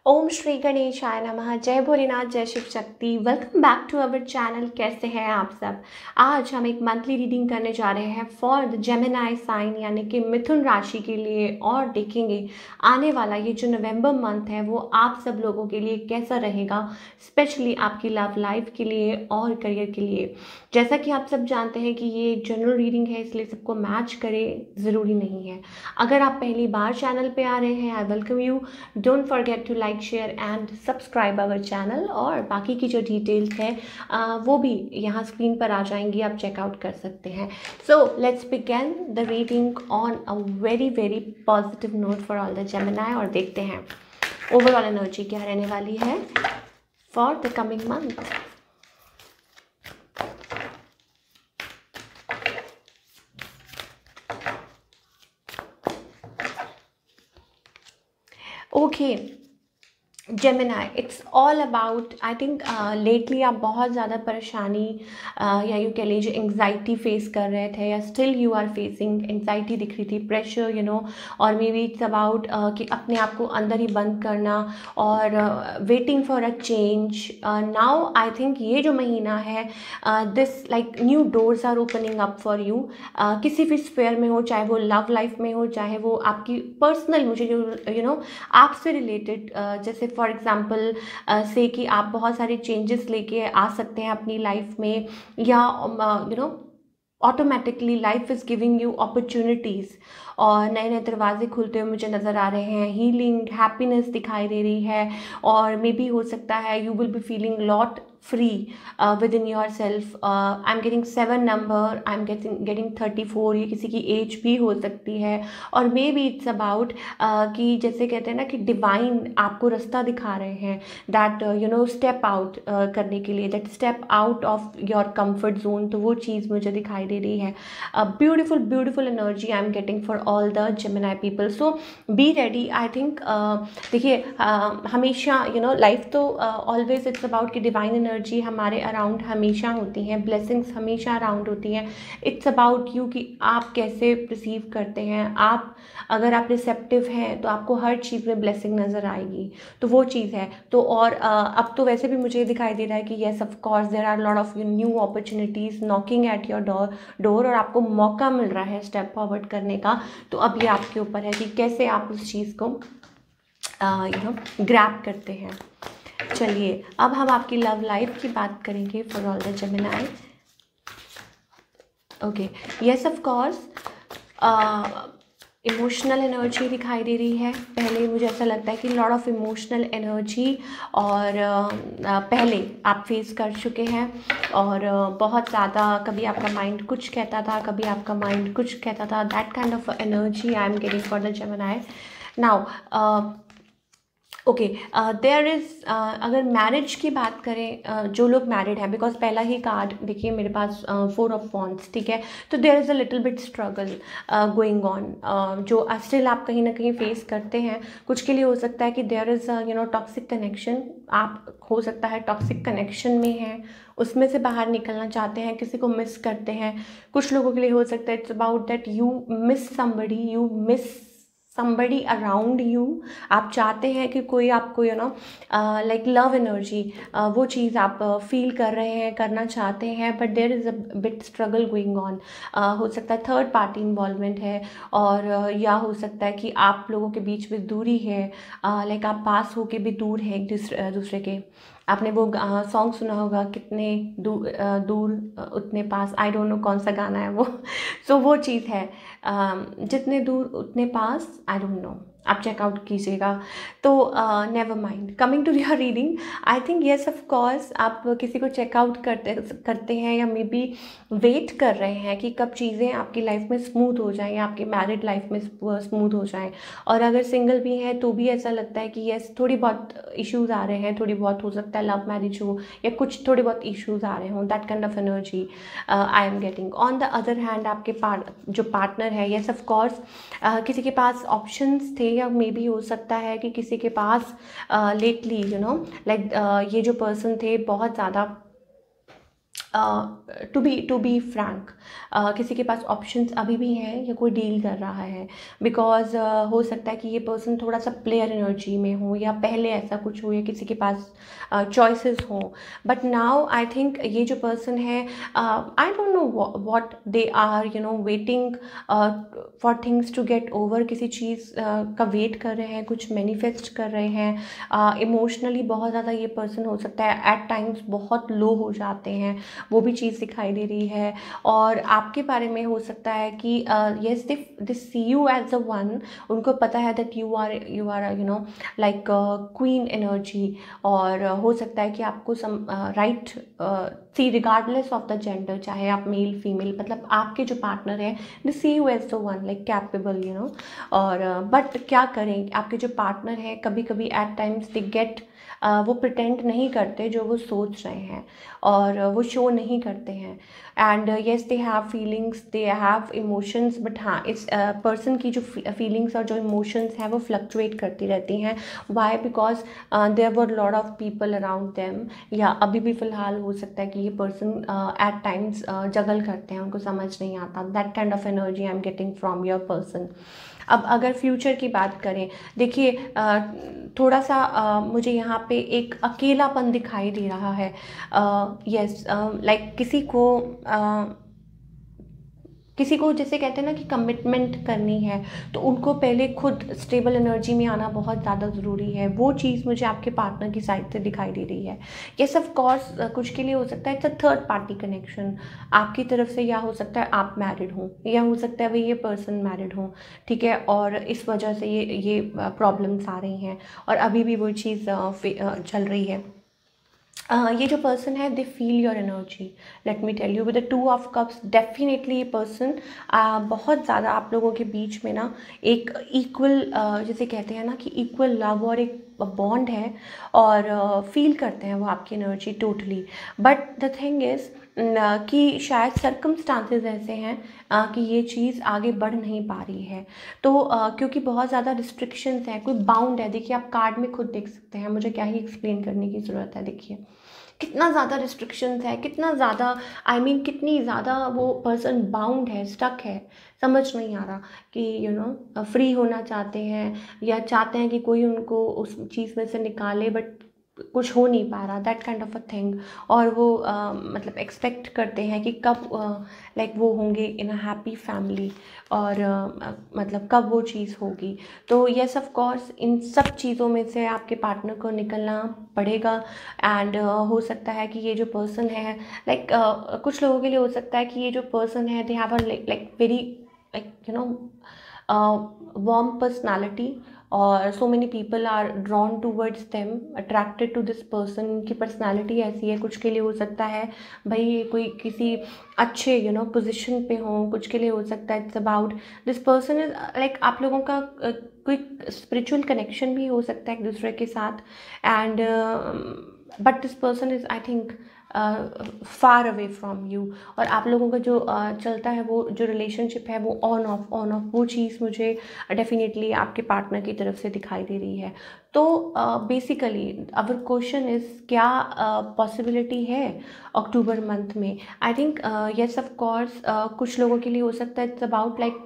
ओम श्री गणेशाय नमः। जय भोलेनाथ, जय Shiv Shakti. Welcome back to our channel. कैसे हैं आप सब। आज हम एक मंथली रीडिंग करने जा रहे हैं फॉर द जेमिनी साइन यानी कि मिथुन राशि के लिए, और देखेंगे आने वाला ये जो नवंबर मंथ है वो आप सब लोगों के लिए कैसा रहेगा, स्पेशली आपकी लव लाइफ के लिए और करियर के लिए। जैसा कि आप सब जानते हैं कि ये एक जनरल रीडिंग है, इसलिए सबको मैच करे ज़रूरी नहीं है। अगर आप पहली बार चैनल पे आ रहे हैं, I welcome you. Don't forget to like, share and subscribe our channel. और बाकी की जो डिटेल्स है वो भी यहाँ स्क्रीन पर आ जाएंगी, आप चेकआउट कर सकते हैं। So let's begin the reading on a very very positive note for all the Gemini, और देखते हैं ओवरऑल एनर्जी क्या रहने वाली है for the coming month. Okay Gemini, it's all about, I think lately आप बहुत ज़्यादा परेशानी या यूँ कह लीजिए एंग्जाइटी फेस कर रहे थे, या still you are facing anxiety दिख रही थी, प्रेशर और मे बी इट्स अबाउट कि अपने आप को अंदर ही बंद करना और waiting for a change. Now I think ये जो महीना है, this like new doors are opening up for you. किसी भी स्फेयर में हो, चाहे वो लव लाइफ में हो, चाहे वो आपकी पर्सनल, मुझे जो आपसे रिलेटेड, जैसे फॉर एग्जांपल से कि आप बहुत सारे चेंजेस लेके आ सकते हैं अपनी लाइफ में, या automatically life is giving you opportunities और नए नए दरवाजे खुलते हुए मुझे नज़र आ रहे हैं। हीलिंग, हैप्पीनेस दिखाई दे रही है, और मे बी हो सकता है you will be feeling lot free with in your self. I am getting 7 number, I am getting 34, ये किसी की एज भी हो सकती है। और मे बी इट्स अबाउट कि जैसे कहते हैं ना कि डिवाइन आपको रास्ता दिखा रहे हैं, दैट स्टेप आउट करने के लिए, that step out of your comfort zone. तो वो चीज़ मुझे दिखाई दे रही है। Beautiful beautiful energy I am getting for all the Gemini people. So be ready. I think देखिए, हमेशा लाइफ तो ऑलवेज इट्स अबाउट कि डिवाइन एनर्जी हमारे अराउंड हमेशा होती हैं, ब्लेसिंग्स हमेशा अराउंड होती हैं। इट्स अबाउट यू कि आप कैसे रिसीव करते हैं। आप अगर आप रिसेप्टिव हैं तो आपको हर चीज़ में ब्लेसिंग नज़र आएगी, तो वो चीज़ है। तो और अब तो वैसे भी मुझे दिखाई दे रहा है कि yes of course there are lot of new opportunities knocking at your door, और आपको मौका मिल रहा है स्टेप फॉरवर्ड करने का। तो अब ये आपके ऊपर है कि कैसे आप उस चीज़ को ग्रैब करते हैं। चलिए अब हम आपकी लव लाइफ की बात करेंगे for all the Gemini. Okay, yes of course emotional energy दिखाई दे रही है। पहले मुझे ऐसा लगता है कि लॉट ऑफ इमोशनल एनर्जी, और पहले आप फेस कर चुके हैं, और बहुत ज़्यादा कभी आपका माइंड कुछ कहता था, कभी आपका माइंड कुछ कहता था। That kind of energy I am getting for the Gemini now. Okay, there is, अगर मैरिज की बात करें, जो लोग मैरिड हैं, बिकॉज पहला ही कार्ड देखिए मेरे पास 4 ऑफ वॉन्ड्स, ठीक है। तो there is a little bit struggle going on, जो स्टिल आप कहीं ना कहीं फेस करते हैं। कुछ के लिए हो सकता है कि देयर इज़ टॉक्सिक कनेक्शन, आप हो सकता है टॉक्सिक कनेक्शन में हैं, उसमें से बाहर निकलना चाहते हैं, किसी को मिस करते हैं। कुछ लोगों के लिए हो सकता है it's about that you miss somebody, you miss somebody around you। आप चाहते हैं कि कोई आपको लाइक लव एनर्जी, वो चीज़ आप फील कर रहे हैं, करना चाहते हैं, but there is a bit struggle going on. हो सकता है थर्ड पार्टी इन्वॉल्वमेंट है, और या हो सकता है कि आप लोगों के बीच में दूरी है, लाइक आप पास होके भी दूर हैं एक दूसरे के। आपने वो सॉन्ग सुना होगा, कितने दूर उतने पास, आई डोंट नो कौन सा गाना है वो। सो वो चीज़ है, जितने दूर उतने पास, आई डोंट नो, आप चेकआउट कीजिएगा। तो never mind, coming to your reading, I think yes of course आप किसी को चेकआउट करते हैं, या मे बी वेट कर रहे हैं कि कब चीज़ें आपकी लाइफ में स्मूथ हो जाएं, या आपकी मैरिड लाइफ में स्मूथ हो जाएं। और अगर सिंगल भी हैं तो भी ऐसा लगता है कि येस थोड़ी बहुत इश्यूज़ आ रहे हैं, थोड़ी बहुत हो सकता है लव मैरिज हो, या कुछ थोड़े बहुत इश्यूज़ आ रहे हों। That kind of energy I am getting. On the other hand आपके जो पार्टनर है, येस ऑफ कोर्स किसी के पास ऑप्शंस थे, या मे बी हो सकता है कि किसी के पास लेटली लाइक ये जो पर्सन थे बहुत ज़्यादा टू बी फ्रैंक, किसी के पास ऑप्शंस अभी भी हैं या कोई डील कर रहा है, बिकॉज हो सकता है कि ये पर्सन थोड़ा सा प्लेयर एनर्जी में हो, या पहले ऐसा कुछ हो, या किसी के पास चॉइसेस हों, बट नाउ आई थिंक ये जो पर्सन है, I don't know what they are waiting for things to get over, किसी चीज़ का वेट कर रहे हैं, कुछ मैनिफेस्ट कर रहे हैं। इमोशनली बहुत ज़्यादा ये पर्सन हो सकता है एट टाइम्स बहुत लो हो जाते हैं, वो भी चीज़ दिखाई दे रही है। और आपके बारे में हो सकता है कि yes they see you as a one, उनको पता है that you are like queen energy, और हो सकता है कि आपको right see regardless of the gender, चाहे आप मेल फीमेल, मतलब आपके जो पार्टनर है they see you as the one like capable और बट क्या करें, आपके जो पार्टनर है कभी कभी एट टाइम्स दे गेट वो प्रिटेंड नहीं करते जो वो सोच रहे हैं, और वो शो नहीं करते हैं। And yes they have feelings, they have emotions, but हाँ इस पर्सन की जो फीलिंग्स और जो इमोशंस हैं वो फ्लक्चुएट करती रहती हैं। Why? Because there were lot of people around them, या अभी भी फ़िलहाल हो सकता है कि ये पर्सन एट टाइम्स जगल करते हैं, उनको समझ नहीं आता। That kind of energy I am getting from your person. अब अगर फ्यूचर की बात करें, देखिए थोड़ा सा मुझे यहाँ पे एक अकेलापन दिखाई दे रहा है। यस लाइक किसी को जैसे कहते हैं ना कि कमिटमेंट करनी है, तो उनको पहले खुद स्टेबल एनर्जी में आना बहुत ज़्यादा ज़रूरी है। वो चीज़ मुझे आपके पार्टनर की साइड से दिखाई दे रही है। यस ऑफ कोर्स कुछ के लिए हो सकता है it's a third party connection आपकी तरफ से, या हो सकता है आप मैरिड हों, या हो सकता है भाई ये पर्सन मैरिड हो, ठीक है, और इस वजह से ये प्रॉब्लम्स आ रही हैं, और अभी भी वो चीज़ चल रही है। ये जो पर्सन है they feel your energy, let me tell you, with the 2 of cups definitely ये पर्सन बहुत ज़्यादा आप लोगों के बीच में ना एक इक्वल जैसे कहते हैं ना कि इक्वल लव और एक बॉन्ड है, और फील करते हैं वो आपकी energy totally. But the thing is कि शायद सर्कमस्टांसेस ऐसे हैं कि ये चीज़ आगे बढ़ नहीं पा रही है, तो क्योंकि बहुत ज़्यादा रिस्ट्रिक्शंस हैं, कोई बाउंड है। देखिए आप कार्ड में खुद देख सकते हैं, मुझे क्या ही एक्सप्लेन करने की ज़रूरत है। देखिए कितना ज़्यादा रिस्ट्रिक्शंस है, कितना ज़्यादा कितनी ज़्यादा वो पर्सन बाउंड है, स्टक है, समझ नहीं आ रहा कि फ्री होना चाहते हैं, या चाहते हैं कि कोई उनको उस चीज़ में से निकाले, बट कुछ हो नहीं पा रहा, that kind of a thing. और वो मतलब एक्सपेक्ट करते हैं कि कब लाइक वो होंगे इन अ हैप्पी फैमिली, और मतलब कब वो चीज़ होगी। तो येस ऑफ कोर्स इन सब चीज़ों में से आपके पार्टनर को निकलना पड़ेगा। एंड हो सकता है कि ये जो पर्सन है लाइक कुछ लोगों के लिए हो सकता है कि ये जो पर्सन है they have a like very warm personality, और so many people are drawn towards them, attracted to this person. उनकी पर्सनालिटी ऐसी है। कुछ के लिए हो सकता है भाई ये कोई किसी अच्छे पोजीशन पे हो, कुछ के लिए हो सकता है it's about this person is like आप लोगों का कोई स्पिरिचुअल कनेक्शन भी हो सकता है एक दूसरे के साथ। And but this person is I think far away from you, और आप लोगों का जो चलता है वो जो रिलेशनशिप है वो ऑन ऑफ वो चीज़ मुझे डेफिनेटली आपके पार्टनर की तरफ से दिखाई दे रही है। तो बेसिकली अवर क्वेश्चन इज़ क्या पॉसिबिलिटी है अक्टूबर मंथ में? आई थिंक येस ऑफ कोर्स कुछ लोगों के लिए हो सकता है इट्स अबाउट लाइक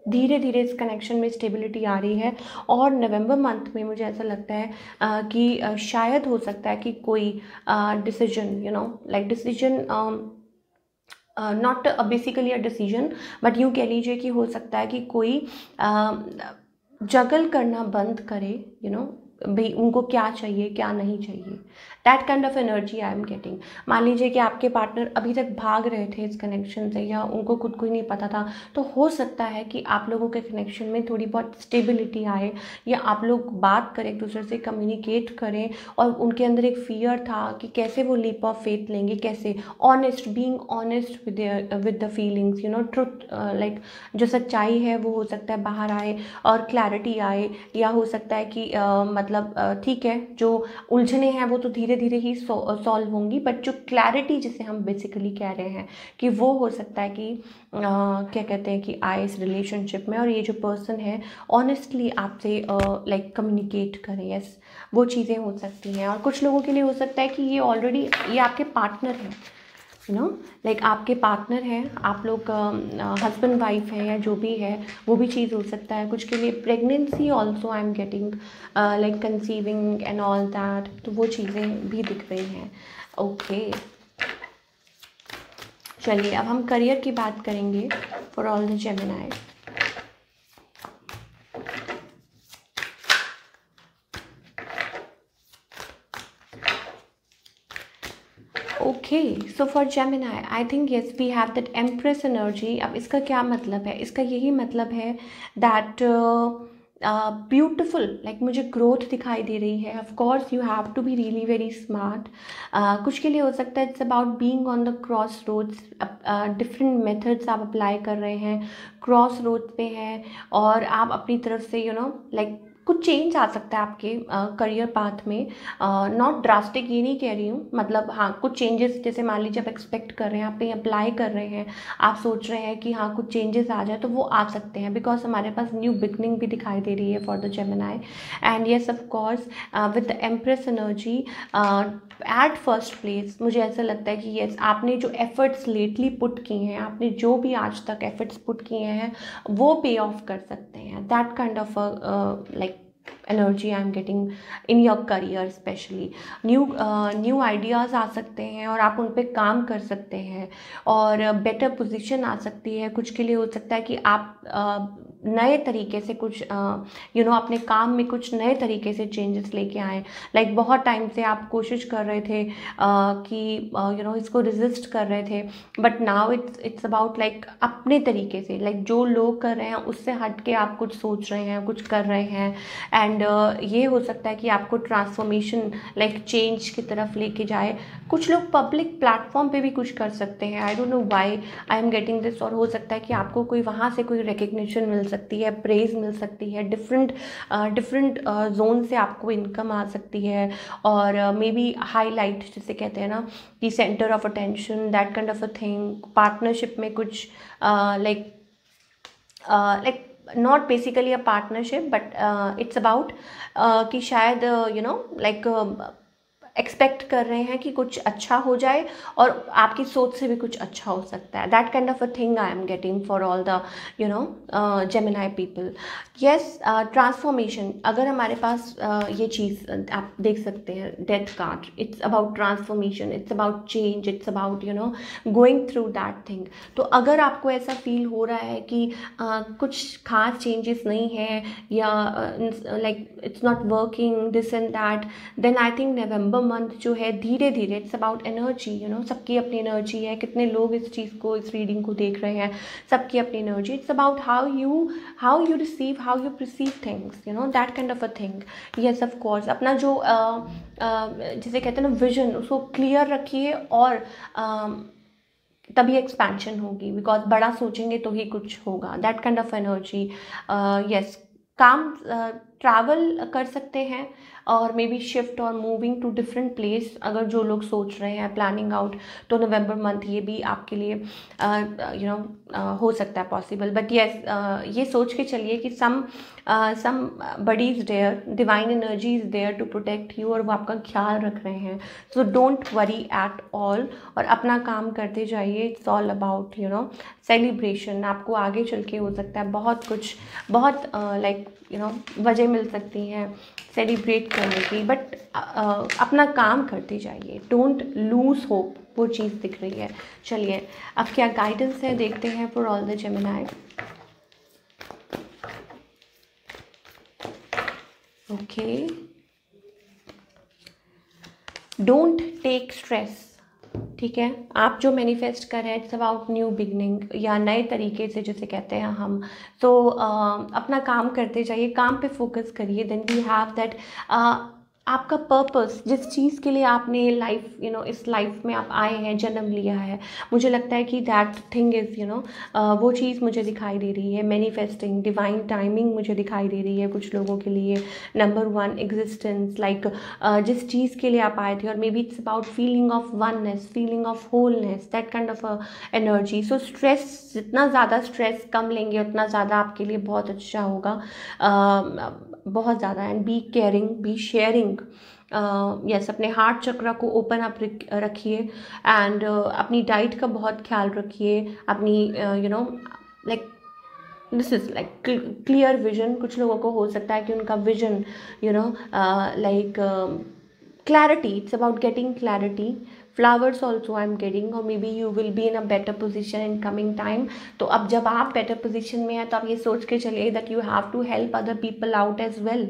धीरे धीरे इस कनेक्शन में स्टेबिलिटी आ रही है, और नवंबर मंथ में मुझे ऐसा लगता है कि शायद हो सकता है कि कोई decision like decision not basically a decision, but यूँ कह लीजिए कि हो सकता है कि कोई जगल करना बंद करे, भाई उनको क्या चाहिए क्या नहीं चाहिए। That kind of energy I am getting. मान लीजिए कि आपके पार्टनर अभी तक भाग रहे थे इस कनेक्शन से, या उनको खुद को ही नहीं पता था, तो हो सकता है कि आप लोगों के कनेक्शन में थोड़ी बहुत स्टेबिलिटी आए, या आप लोग बात करें एक दूसरे से, कम्युनिकेट करें, और उनके अंदर एक फियर था कि कैसे वो लीप ऑफ फेथ लेंगे, कैसे honest, being honest with the feelings, truth, like जो सच्चाई है वो हो सकता है बाहर आए और क्लैरिटी आए। या हो सकता है कि मतलब ठीक है जो उलझने हैं वो तो धीरे धीरे ही सॉल्व होंगी, बट जो क्लैरिटी जिसे हम बेसिकली कह रहे हैं कि वो हो सकता है कि क्या कहते हैं कि आए इस रिलेशनशिप में, और ये जो पर्सन है ऑनेस्टली आपसे लाइक कम्युनिकेट करें। यस वो चीज़ें हो सकती हैं। और कुछ लोगों के लिए हो सकता है कि ये ऑलरेडी ये आपके पार्टनर हैं, लाइक आपके पार्टनर हैं, आप लोग हस्बैंड वाइफ हैं या जो भी है, वो भी चीज़ हो सकता है। कुछ के लिए pregnancy also I am getting, like conceiving and all that, तो वो चीज़ें भी दिख रही हैं। ओके, चलिए अब हम करियर की बात करेंगे for all the Gemini. Okay, so for Gemini I think yes we have that empress energy. अब इसका क्या मतलब है? इसका यही मतलब है दैट ब्यूटिफुल, लाइक मुझे ग्रोथ दिखाई दे रही है। Of course you have to be really very smart. कुछ के लिए हो सकता है it's about being on the cross roads, different methods आप अप्लाई कर रहे हैं, क्रॉस रोड पे हैं और आप अपनी तरफ से लाइक कुछ चेंज आ सकता है आपके करियर पाथ में। नॉट ड्रास्टिक, ये नहीं कह रही हूँ, मतलब हाँ कुछ चेंजेस, जैसे मान लीजिए आप एक्सपेक्ट कर रहे हैं, आप कहीं अप्लाई कर रहे हैं, आप सोच रहे हैं कि हाँ कुछ चेंजेस आ जाए, तो वो आ सकते हैं बिकॉज हमारे पास न्यू बिगनिंग भी दिखाई दे रही है for the Gemini. And yes of course with the empress energy at first place, मुझे ऐसा लगता है कि येस आपने जो एफर्ट्स लेटली पुट किए हैं, आपने जो भी आज तक एफर्ट्स पुट किए हैं वो पे ऑफ कर सकते हैं। That kind of like energy I am getting in your career. Specially new ideas आ सकते हैं और आप उन पे काम कर सकते हैं और बेटर पोजीशन आ सकती है। कुछ के लिए हो सकता है कि आप नए तरीके से कुछ अपने काम में कुछ नए तरीके से चेंजेस लेके आएँ। लाइक बहुत टाइम से आप कोशिश कर रहे थे कि इसको रेजिस्ट कर रहे थे, but now it's about like अपने तरीके से, लाइक जो लोग कर रहे हैं उससे हट के आप कुछ सोच रहे हैं, कुछ कर रहे हैं। एंड ये हो सकता है कि आपको ट्रांसफॉर्मेशन लाइक चेंज की तरफ लेके जाए। कुछ लोग पब्लिक प्लेटफॉर्म पे भी कुछ कर सकते हैं, आई don't know why I am getting this. और हो सकता है कि आपको कोई वहाँ से कोई रिकग्निशन मिल सकती है, प्रेज मिल सकती है, डिफरेंट जोन से आपको इनकम आ सकती है और मे बी हाईलाइट, जिसे कहते हैं ना कि centre of attention, that kind of a thing. Partnership में कुछ like not basically a partnership but it's about कि शायद लाइक एक्सपेक्ट कर रहे हैं कि कुछ अच्छा हो जाए और आपकी सोच से भी कुछ अच्छा हो सकता है। That kind of a thing I am getting for all the Gemini people. Yes, transformation, अगर हमारे पास ये चीज़ आप देख सकते हैं, death card, it's about transformation, it's about change, it's about going through that thing. तो अगर आपको ऐसा फील हो रहा है कि कुछ खास चेंजेस नहीं है या like it's not working this and that, then I think November month जो है धीरे धीरे, इट्स अबाउट एनर्जी, सबकी अपनी एनर्जी है। कितने लोग इस चीज़ को, इस रीडिंग को देख रहे हैं, सबकी अपनी energy. It's about how you receive, how you perceive things, that kind of a thing. Yes of course, अपना जो जिसे कहते हैं ना विजन, उसको क्लियर रखिए और तभी एक्सपेंशन होगी, बिकॉज बड़ा सोचेंगे तो ही कुछ होगा। That kind of energy. Yes, काम ट्रैवल कर सकते हैं और मे बी शिफ्ट और मूविंग टू डिफरेंट प्लेस, अगर जो लोग सोच रहे हैं प्लानिंग आउट, तो नवंबर मंथ ये भी आपके लिए हो सकता है पॉसिबल। बट येस, ये सोच के चलिए कि somebody is there, divine energy is there to protect you और वो आपका ख्याल रख रहे हैं। So don't worry at all और अपना काम करते जाइए। It's all about celebration. आपको आगे चल के हो सकता है बहुत लाइक वजह मिल सकती हैं सेलिब्रेट करने की, बट अपना काम करते जाइए, डोंट लूज होप, वो चीज़ दिख रही है। चलिए अब क्या गाइडेंस है देखते हैं for all the Gemini. Okay, don't take stress. ठीक है, आप जो मैनिफेस्ट कर रहे हैं इट्स अबाउट न्यू बिगनिंग या नए तरीके से जिसे कहते हैं हम। तो अपना काम करते जाइए, काम पे फोकस करिए। देन वी हैव दैट आपका पर्पस, जिस चीज़ के लिए आपने लाइफ इस लाइफ में आप आए हैं, जन्म लिया है, मुझे लगता है कि दैट थिंग इज़ वो चीज़ मुझे दिखाई दे रही है। मैनिफेस्टिंग, डिवाइन टाइमिंग मुझे दिखाई दे रही है कुछ लोगों के लिए। नंबर 1 एग्जिस्टेंस, लाइक जिस चीज़ के लिए आप आए थे, और may be it's about feeling of oneness, feeling of wholeness, that kind of energy. So stress, जितना ज़्यादा स्ट्रेस कम लेंगे उतना ज़्यादा आपके लिए बहुत अच्छा होगा, बहुत ज़्यादा। And be caring, be sharing, yes अपने हार्ट चक्र को ओपन अप रखिए एंड अपनी डाइट का बहुत ख्याल रखिए, अपनी like this is like clear vision. कुछ लोगों को हो सकता है कि उनका vision like clarity, it's about getting clarity. Flowers also I'm getting, or maybe you will be in a better position in coming time. तो अब जब आप better position में हैं तो आप ये सोच के चलिए that you have to help other people out as well.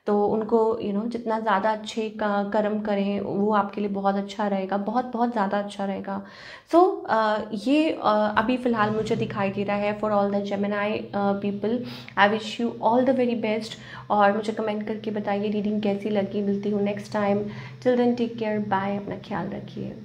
तो उनको जितना ज़्यादा अच्छे कर्म करें वो आपके लिए बहुत अच्छा रहेगा, बहुत बहुत ज़्यादा अच्छा रहेगा। सो ये अभी फ़िलहाल मुझे दिखाई दे रहा है for all the Gemini people. I wish you all the very best, और मुझे कमेंट करके बताइए रीडिंग कैसी लगी। मिलती हूँ next time. Till then take care, bye, अपना ख्याल रखिए।